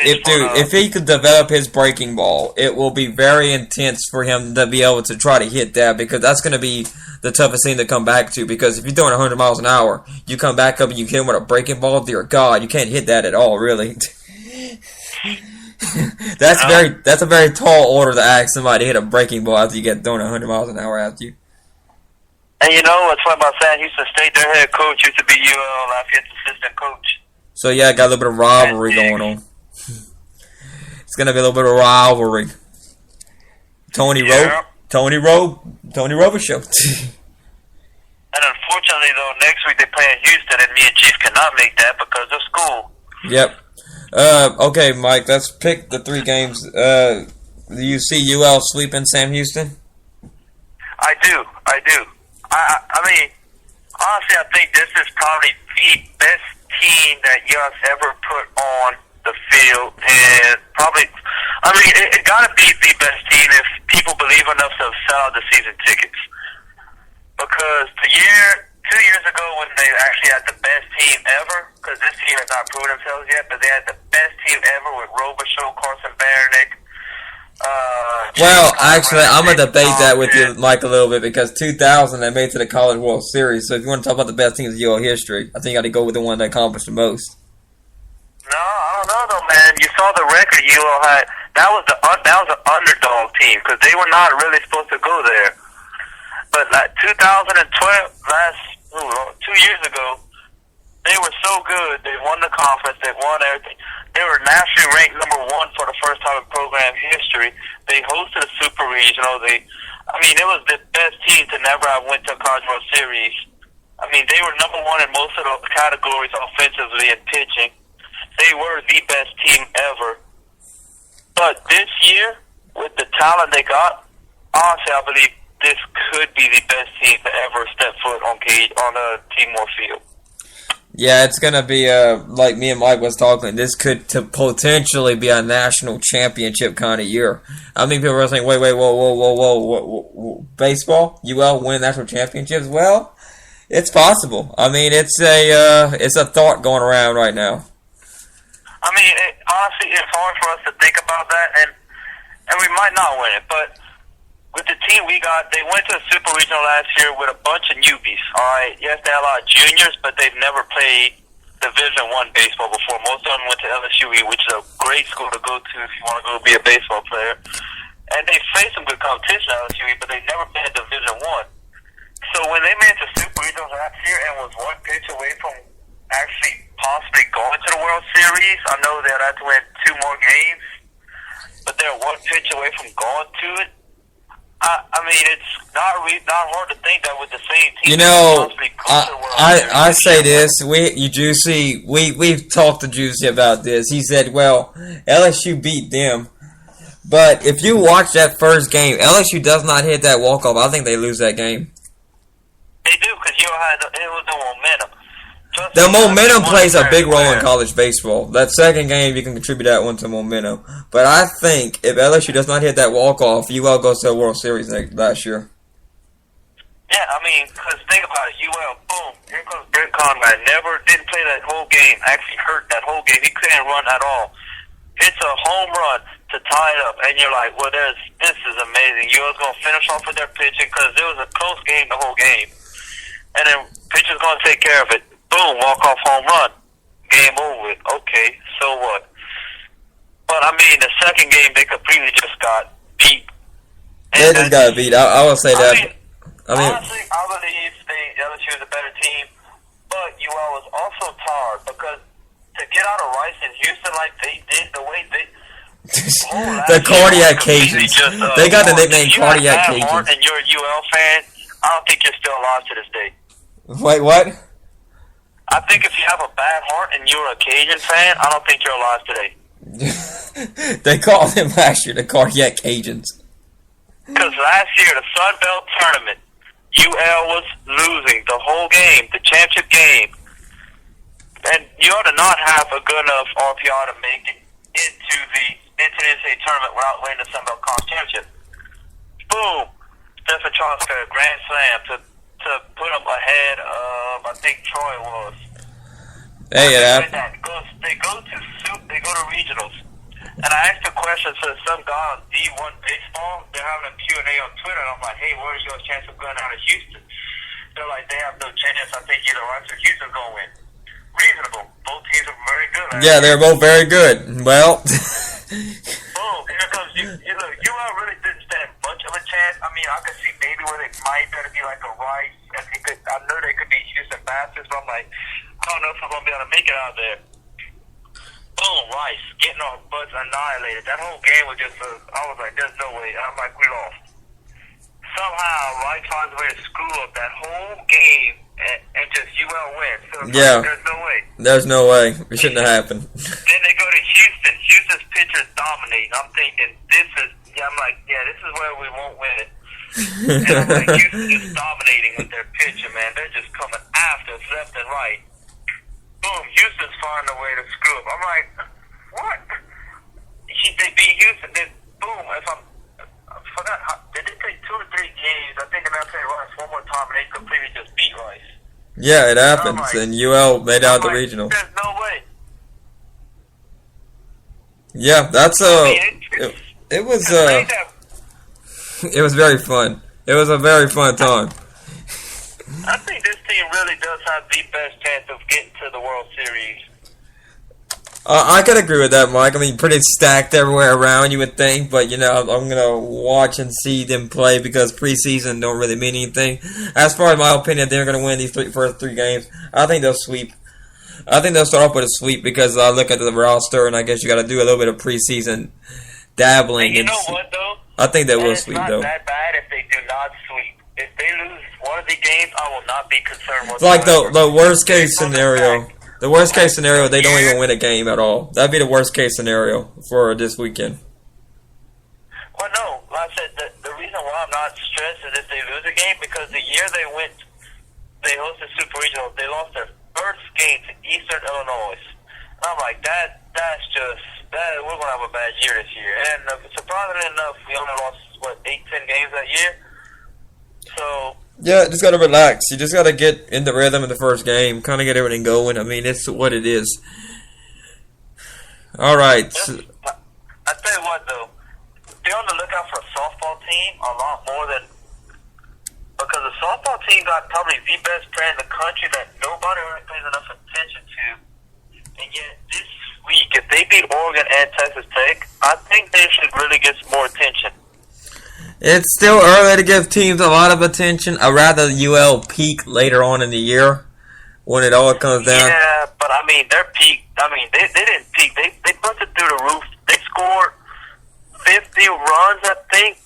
if he could develop his breaking ball, it will be very intense for him to be able to try to hit that, because that's going to be the toughest thing to come back to. Because if you're throwing 100 miles an hour, you come back up and you hit him with a breaking ball, dear God, you can't hit that at all, really. That's a very tall order to ask somebody to hit a breaking ball after you get thrown 100 miles an hour after you. And you know what's funny about San Houston State? Their head coach used to be UL Lafayette's assistant coach. So yeah, got a little bit of rivalry going on. It's gonna be a little bit of rivalry. Tony Rowe show. And unfortunately, though, next week they play in Houston, and me and Chief cannot make that because of school. Yep. Okay, Mike, let's pick the 3 games. Do you see UL sweeping Sam Houston? I do. I mean, honestly, I think this is probably the best team that UL's ever put on the field, and probably, I mean, it got to be the best team if people believe enough to sell out the season tickets. Because 2 years ago when they actually had the best team ever, because this team has not proven themselves yet, but they had the best team ever with Robichaux, Carson Baranek. Well, actually, I'm going to debate that with you, Mike, a little bit, because 2000 they made it to the College World Series. So if you want to talk about the best teams in UL history, I think you got to go with the one that accomplished the most. No, I don't know though, man. You saw the record UL had. That was an underdog team because they were not really supposed to go there. But like 2012, 2 years ago, they were so good. They won the conference. They won everything. They were nationally ranked number 1 for the first time in program history. They hosted a super regional. It was the best team to never have went to a College World Series. I mean, they were number 1 in most of those categories offensively and pitching. They were the best team ever. But this year, with the talent they got, honestly, I believe this could be the best team to ever step foot on a T-Moore field. Yeah, it's going to be, like me and Mike was talking, this could potentially be a national championship kind of year. I mean, people are saying, wait, whoa, baseball? UL win national championships? Well, it's possible. I mean, it's a thought going around right now. I mean, honestly, it's hard for us to think about that, and we might not win it, but with the team we got, they went to a super regional last year with a bunch of newbies. All right, yes, they had a lot of juniors, but they've never played Division I baseball before. Most of them went to LSU, which is a great school to go to if you want to go be a baseball player. And they faced some good competition at LSU, but they never played Division I. So when they made it to super regionals last year and was 1 pitch away from actually possibly going to the World Series, I know they'd have to win 2 more games, but they're 1 pitch away from going to it. I mean, it's not hard to think that with the same team. You know, I say this. We've talked to Juicy about this. He said, well, LSU beat them. But if you watch that first game, LSU does not hit that walk-off. I think they lose that game. They do, because it was the momentum. The momentum plays a big role in college baseball. That second game, you can contribute that one to momentum. But I think if LSU does not hit that walk-off, UL goes to the World Series last year. Yeah, I mean, because think about it. UL, boom, here comes Brent Conrad. Didn't play that whole game. Actually hurt that whole game. He couldn't run at all. It's a home run to tie it up. And you're like, well, this is amazing. UL's going to finish off with their pitching because it was a close game the whole game. And then pitcher's going to take care of it. Boom, walk-off home run. Game over with. Okay, so what? But, I mean, the second game, they completely just got beat. They just got beat. I will say that. Honestly, I believe LSU is a better team, but UL was also tired because to get out of Rice in Houston like they did, the way they... the Cardiac Cajuns. They got the nickname Cardiac Cajuns. And you're a UL fan, I don't think you're still alive to this day. Wait, what? I think if you have a bad heart and you're a Cajun fan, I don't think you're alive today. They called them last year the Cardiac Cajuns. Because last year, the Sun Belt Tournament, UL was losing the whole game, the championship game. And you ought to not have a good enough RPI to make it into the NCAA tournament without winning the Sun Belt Conference Championship. Boom! Stephen Charles got a grand slam to put them ahead of, I think Troy was. Hey, they go to regionals. And I asked a question to some guy on D1 Baseball. They're having a Q&A on Twitter, and I'm like, hey, what is your chance of going out of Houston? They're like, they have no chance. I think either Rice or Houston's going to win. Reasonable. Both teams are very good. Yeah, they're both very good. Well. Boom, here comes you. Look, UL really didn't stand much of a chance. I mean, I could see maybe where they might better be like a Rice. And I know they could be Houston Bastards, but I'm like, I don't know if I'm going to be able to make it out there. Boom, Rice getting our butts annihilated. That whole game was just, I was like, there's no way. I'm like, we lost. Somehow, Rice finds a way to screw up that whole game and just UL wins. So yeah. Like, there's no way. There's no way. It shouldn't have happened. Then they go to Houston. Houston's pitchers dominate. I'm thinking, I'm like, yeah, this is where we won't win it. And I'm like, Houston just dominating with their pitching, man. They're just coming after us left and right. Boom, Houston's finding a way to screw up. I'm like, what? They beat Houston. Then, boom, I forgot, did they play 2 or 3 games? I think they might play Rice one more time, and they completely just beat Rice. Yeah, it happens, like, and UL made out the regional. There's no way. Yeah, that's it was it was very fun. It was a very fun time. I think this team really does have the best chance of getting to the World Series. I could agree with that, Mike. I mean, pretty stacked everywhere around, you would think, but, you know, I'm going to watch and see them play because preseason don't really mean anything. As far as my opinion, they're going to win these first 3 games. I think they'll sweep. I think they'll start off with a sweep because I look at the roster, and I guess you got to do a little bit of preseason dabbling. And you know what, though? I think they will sweep, though. It's not that bad if they do not sweep. If they lose one of the games, I will not be concerned whatsoever. Like the worst case scenario. The worst case scenario, they don't even win a game at all. That'd be the worst case scenario for this weekend. Well, no. Like I said, the reason why I'm not stressed is if they lose a game, because the year they hosted Super Regional, they lost their first game to Eastern Illinois. And I'm like, that's just, we're going to have a bad year this year. And surprisingly enough, we only lost, 8-10 games that year? So... Yeah, just gotta relax. You just gotta get in the rhythm of the first game, kind of get everything going. I mean, it's what it is. All right. I tell you what, though, be on the lookout for a softball team a lot more than, because the softball team got probably the best player in the country that nobody really pays enough attention to. And yet this week, if they beat Oregon and Texas Tech, I think they should really get some more attention. It's still early to give teams a lot of attention. I'd rather UL peak later on in the year when it all comes down. Yeah, but I mean, their peak, they didn't peak. They busted through the roof. They scored 50 runs, I think.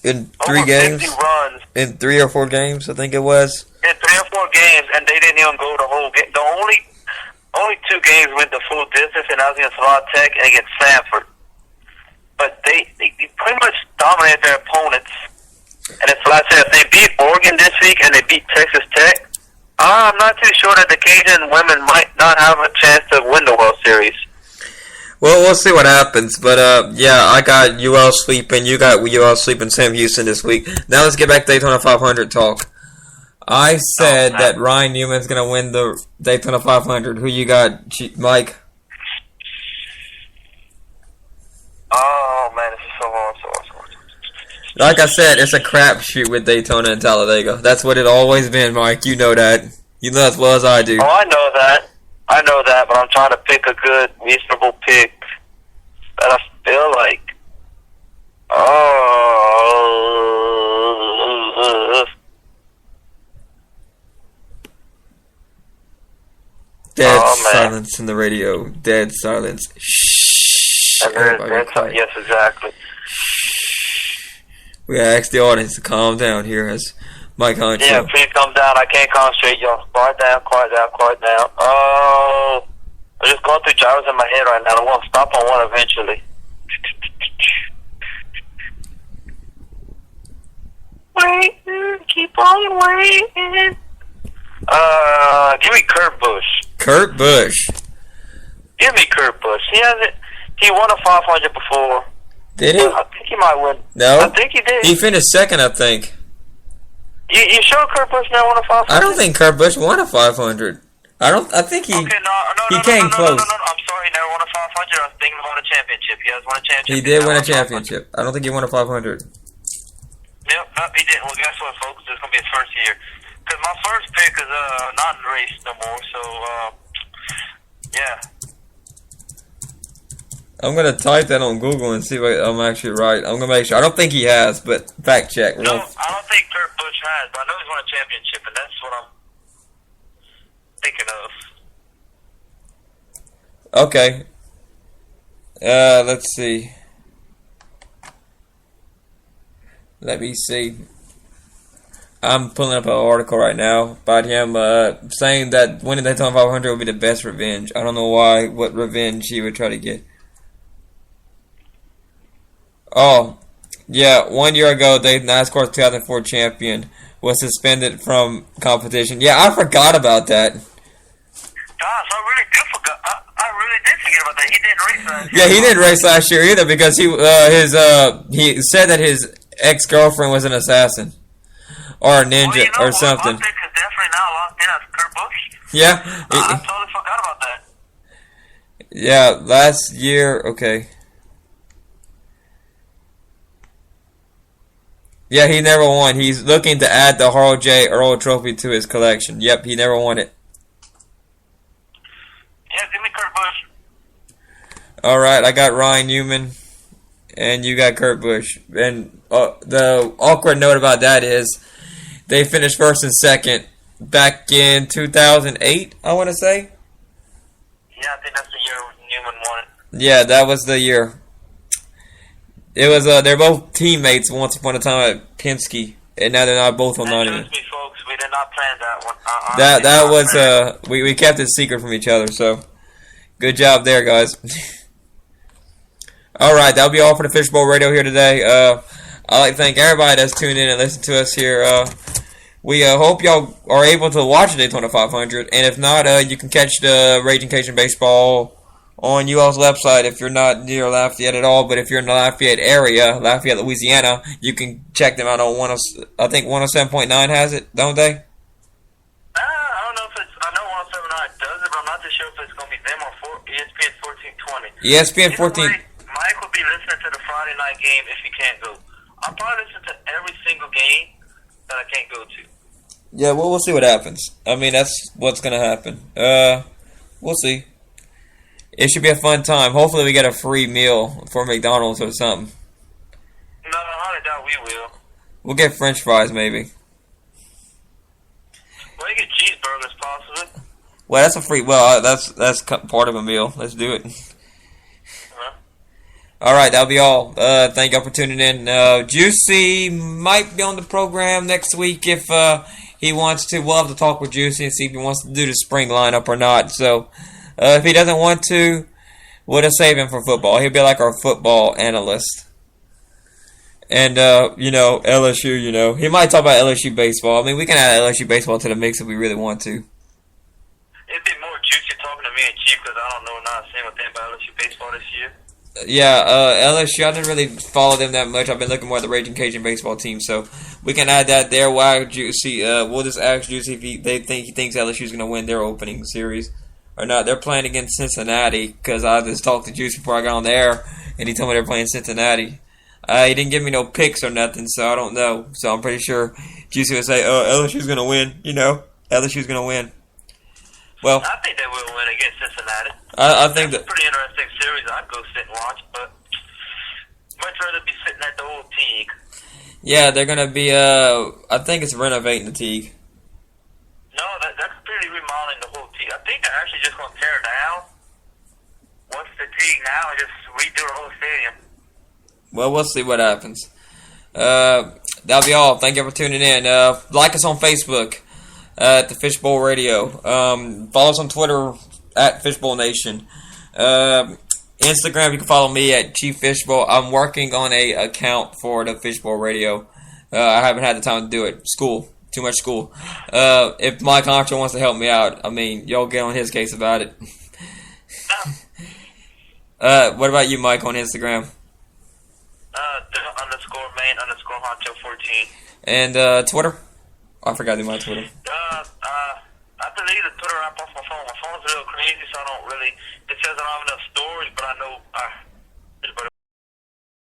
In 3 games? 50 runs. In 3 or 4 games, I think it was. In 3 or 4 games, and they didn't even go the whole game. The only 2 games went the full distance, and that was against La Tech and against Sanford. But they pretty much dominated their opponents. And it's like I said, if they beat Oregon this week and they beat Texas Tech, I'm not too sure that the Cajun women might not have a chance to win the World Series. Well, we'll see what happens. But, yeah, I got UL sweeping. You got UL sweeping Sam Houston this week. Now let's get back to Daytona 500 talk. I said that Ryan Newman's going to win the Daytona 500. Who you got, Mike? Oh, man, this is so hard. Like I said, it's a crapshoot with Daytona and Talladega. That's what it always been, Mike. You know that. You know as well as I do. Oh, I know that, but I'm trying to pick a good, reasonable pick that I feel like. Dead silence in the radio. Dead silence. Shh. Yes, exactly. We gotta ask the audience to calm down here as Mike Hunt. Yeah, please calm down. I can't concentrate, y'all. Quiet down. Oh, I'm just going through gyros in my head right now. I'm going to stop on one eventually. Waiting, keep on waiting. Give me Kurt Busch. Kurt Busch. Give me Kurt Busch. He won a 500 before. Did he? I think he might win. No. I think he did. He finished second, I think. You sure Kurt Busch never won a 500? I don't think Kurt Busch won a 500. I think he. Okay, no, he came close. No, I'm sorry, he never won a 500, I was thinking about a championship. He has won a championship. He did win a championship. I don't think he won a 500. Nope, he didn't. Well, guess what, folks? This is going to be his first year. Because my first pick is not in the race no more, so, yeah. I'm going to type that on Google and see if I'm actually right. I'm going to make sure. I don't think he has, but fact check. No, I don't think Kurt Busch has, but I know he's won a championship, and that's what I'm thinking of. Okay. Let's see. Let me see. I'm pulling up an article right now about him saying that winning the Daytona 500 would be the best revenge. I don't know why, what revenge he would try to get. Oh, yeah, 1 year ago, the NASCAR's 2004 champion was suspended from competition. Yeah, I forgot about that. Gosh, I really did forget. I really did forget about that. He didn't race last year. Yeah, he didn't race last year either because he said that his ex-girlfriend was an assassin or a ninja or something. My pick is definitely now locked in as Kurt Busch. Yeah, I totally forgot about that. Yeah, last year. Okay. Yeah, he never won. He's looking to add the Harl J. Earl Trophy to his collection. Yep, he never won it. Yeah, give me Kurt Busch. All right, I got Ryan Newman, and you got Kurt Busch. And the awkward note about that is they finished first and second back in 2008, I want to say. Yeah, I think that's the year Newman won it. Yeah, that was the year. It was they're both teammates once upon a time at Penske, and now they're not both on Nottingham. Trust me, folks, we did not plan that one. That was we kept it secret from each other, so good job there, guys. All right, that'll be all for the Fishbowl Radio here today. I'd like to thank everybody that's tuned in and listened to us here. We hope y'all are able to watch the Daytona 500, and if not, you can catch the Ragin' Cajun Baseball on UL's website if you're not near Lafayette at all. But if you're in the Lafayette area, Lafayette, Louisiana, you can check them out on I think 107.9 has it, don't they? I don't know if it's. I know 107.9 does it, but I'm not too sure if it's going to be them or ESPN 1420. ESPN 14. Way, Mike will be listening to the Friday night game if he can't go. I'll probably listen to every single game that I can't go to. Yeah, well, we'll see what happens. I mean, that's what's going to happen. We'll see. It should be a fun time. Hopefully we get a free meal for McDonald's or something. No, I doubt we will. We'll get French fries, maybe. Well, you get cheeseburgers, possibly. Well, that's a free... Well, that's part of a meal. Let's do it. All right, that'll be all. Thank y'all for tuning in. Juicy might be on the program next week if he wants to. We'll have to talk with Juicy and see if he wants to do the spring lineup or not. So, if he doesn't want to, we'll just save him for football. He'll be like our football analyst. And, LSU, he might talk about LSU baseball. I mean, we can add LSU baseball to the mix if we really want to. It'd be more Juicy talking to me and Chief because I don't know not a single thing about LSU baseball this year. Yeah, LSU, I didn't really follow them that much. I've been looking more at the Ragin' Cajun baseball team, so we can add that there. Why Juicy? We'll just ask Juicy if he thinks LSU's going to win their opening series or not. They're playing against Cincinnati because I just talked to Juicy before I got on the air, and he told me they're playing Cincinnati. He didn't give me no picks or nothing, so I don't know. So I'm pretty sure Juicy would say, LSU's going to win. LSU's going to win. Well, I think they will win against Cincinnati. I think that's a pretty interesting series. I'd go sit and watch, but much rather be sitting at the old Teague. Yeah, they're gonna be. I think it's renovating the Teague. No, that's pretty remodeling the whole Teague. I think they're actually just gonna tear it down. What's the Teague now? And just redo the whole stadium. Well, we'll see what happens. That'll be all. Thank you for tuning in. Like us on Facebook at the Fishbowl Radio. Follow us on Twitter at Fishbowl Nation. Instagram, you can follow me at Chief Fishbowl. I'm working on a account for the Fishbowl Radio. I haven't had the time to do it. Too much school. If Mike Contra wants to help me out, I mean, y'all get on his case about it. What about you, Mike, on Instagram? _main_honcho14. And Twitter? I forgot to do my Twitter. I delete the Twitter app off my phone. My phone's a little crazy, so I don't really. It says I don't have enough storage, but I know